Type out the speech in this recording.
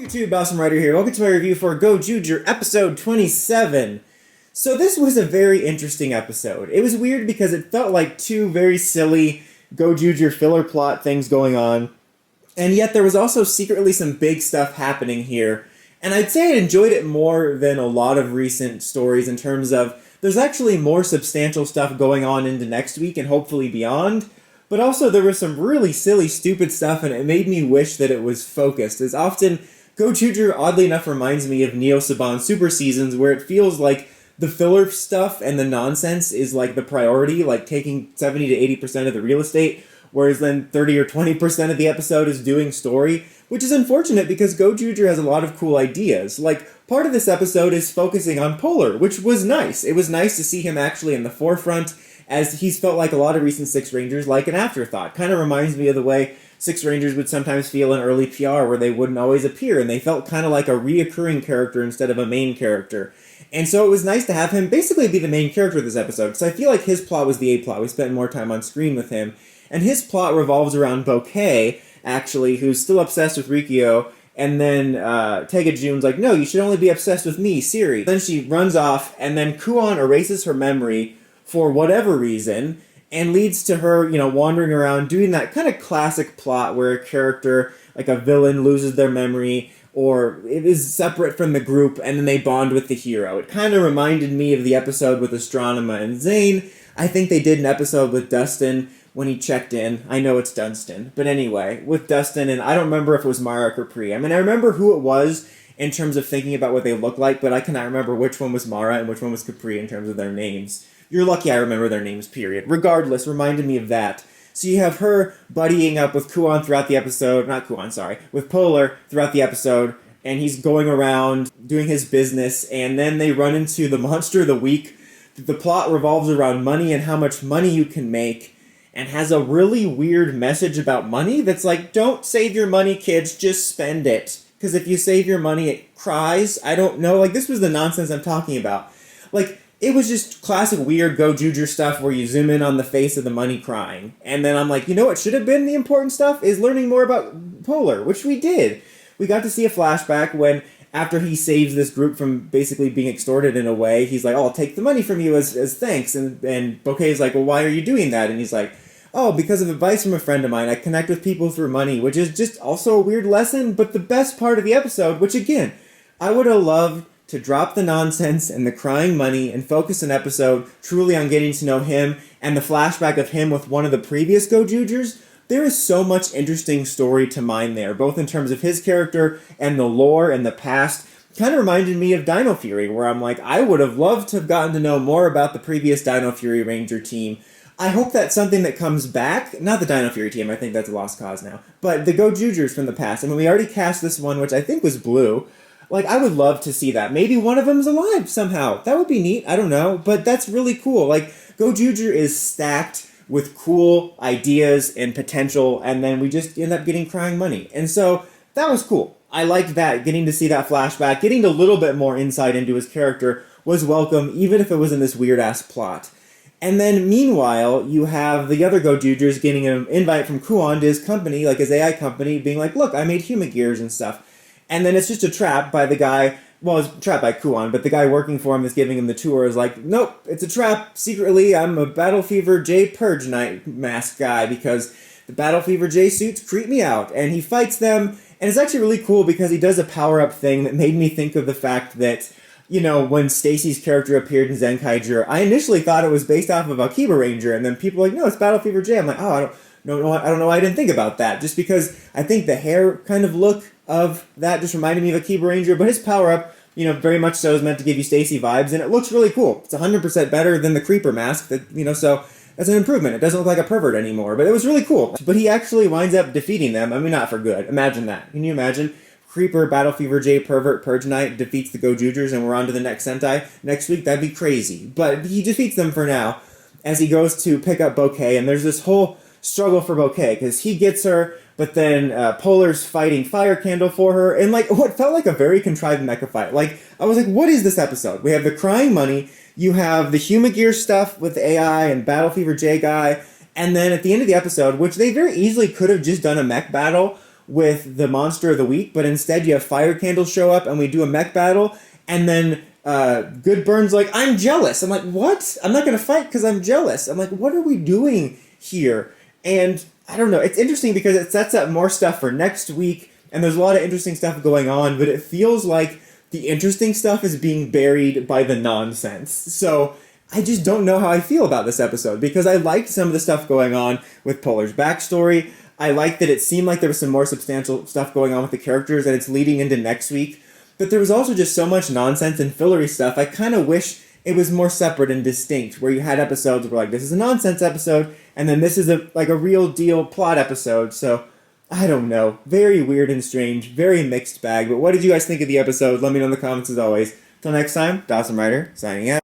YouTube, Awesome Writer here. Welcome to my review for Gozyuger episode 27. So this was a very interesting episode. It was weird because it felt like two very silly Gozyuger filler plot things going on, and yet there was also secretly some big stuff happening here. And I'd say I enjoyed it more than a lot of recent stories in terms of there's actually more substantial stuff going on into next week and hopefully beyond. But also there was some really silly, stupid stuff, and it made me wish that it was focused. As often, Gozyuger, oddly enough, reminds me of Neo Saban Super Seasons, where it feels like the filler stuff and the nonsense is like the priority, like taking 70 to 80% of the real estate, whereas then 30 or 20% of the episode is doing story, which is unfortunate because Gozyuger has a lot of cool ideas. Like, part of this episode is focusing on Polar, which was nice. It was nice to see him actually in the forefront, as he's felt like a lot of recent Six Rangers like an afterthought. Kind of reminds me of the way Six Rangers would sometimes feel in early PR, where they wouldn't always appear, and they felt kind of like a reoccurring character instead of a main character. And so it was nice to have him basically be the main character of this episode, because I feel like his plot was the A-plot. We spent more time on screen with him. And his plot revolves around Bouquet, actually, who's still obsessed with Rikyo, and then June's like, no, you should only be obsessed with me, Siri. Then she runs off, and then Kuon erases her memory for whatever reason, and leads to her, wandering around doing that kind of classic plot where a character, like a villain, loses their memory, or it is separate from the group, and then they bond with the hero. It kind of reminded me of the episode with Astronema and Zane. I think they did an episode with Dustin when he checked in. I know it's Dunstan. But anyway, with Dustin, and I don't remember if it was Mara or Capri. I mean, I remember who it was in terms of thinking about what they look like, but I cannot remember which one was Mara and which one was Capri in terms of their names. You're lucky I remember their names, period. Regardless, reminded me of that. So you have her buddying up with Kuon throughout the episode, with Polar throughout the episode, and he's going around doing his business, and then they run into the Monster of the Week. The plot revolves around money and how much money you can make, and has a really weird message about money that's like, don't save your money, kids, just spend it. Because if you save your money, it cries. I don't know, this was the nonsense I'm talking about. It was just classic weird Gozyuger stuff where you zoom in on the face of the money crying. And then I'm like, what should have been the important stuff is learning more about Polar, which we did. We got to see a flashback when, after he saves this group from basically being extorted in a way, he's like, I'll take the money from you as thanks. And Bouquet's like, well, why are you doing that? And he's like, oh, because of advice from a friend of mine. I connect with people through money, which is just also a weird lesson. But the best part of the episode, which again, I would have loved to drop the nonsense and the crying money and focus an episode truly on getting to know him and the flashback of him with one of the previous Gozyugers. There is so much interesting story to mine there, both in terms of his character and the lore and the past. Kind of reminded me of Dino Fury, where I'm like, I would have loved to have gotten to know more about the previous Dino Fury Ranger team. I hope that's something that comes back. Not the Dino Fury team, I think that's a lost cause now. But the Gozyugers from the past. I mean, we already cast this one, which I think was Blue. I would love to see that. Maybe one of them's alive somehow. That would be neat. I don't know. But that's really cool. Gozyuger is stacked with cool ideas and potential, and then we just end up getting crying money. And so, that was cool. I liked that. Getting to see that flashback, getting a little bit more insight into his character was welcome, even if it was in this weird-ass plot. And then, meanwhile, you have the other Gozyugers getting an invite from Kuon to his company, his AI company, being like, look, I made human gears and stuff. And then it's just a trap by the guy, well, it's trapped by Kuon, but the guy working for him that's giving him the tour is like, nope, it's a trap. Secretly, I'm a Battle Fever J Purge Knight mask guy because the Battle Fever J suits creep me out. And he fights them, and it's actually really cool because he does a power-up thing that made me think of the fact that, when Stacy's character appeared in Zenkaiger, I initially thought it was based off of Akiba Ranger, and then people were like, no, it's Battle Fever J. I'm like, oh, I don't know why I didn't think about that. Just because I think the hair kind of look of that just reminded me of Akiba Ranger, but his power-up, very much so is meant to give you Stacy vibes, and it looks really cool. It's 100% better than the Creeper mask, so that's an improvement. It doesn't look like a pervert anymore, but it was really cool. But he actually winds up defeating them. I mean, not for good. Imagine that. Can you imagine? Creeper, Battle Fever J, Pervert, Purge Knight defeats the Gozyugers, and we're on to the next Sentai. Next week, that'd be crazy. But he defeats them for now, as he goes to pick up Bouquet, and there's this whole struggle for Bouquet, because he gets her, but then Polar's fighting Fire Candle for her, and what felt like a very contrived mecha fight. I was like, what is this episode? We have the crying money, you have the Huma Gear stuff with AI and Battle Fever J guy, and then at the end of the episode, which they very easily could have just done a mech battle, with the monster of the week, but instead you have Fire Candle show up and we do a mech battle, and then Good Burn's like, I'm jealous. I'm like, what? I'm not going to fight because I'm jealous. I'm like, what are we doing here? And I don't know. It's interesting because it sets up more stuff for next week, and there's a lot of interesting stuff going on, but it feels like the interesting stuff is being buried by the nonsense. So I just don't know how I feel about this episode, because I liked some of the stuff going on with Polar's backstory. I liked that it seemed like there was some more substantial stuff going on with the characters, and it's leading into next week. But there was also just so much nonsense and fillery stuff. I kind of wish it was more separate and distinct, where you had episodes where like, this is a nonsense episode, and then this is a real deal plot episode. So I don't know. Very weird and strange. Very mixed bag. But what did you guys think of the episode? Let me know in the comments as always. Till next time, Dawson Ryder, signing out.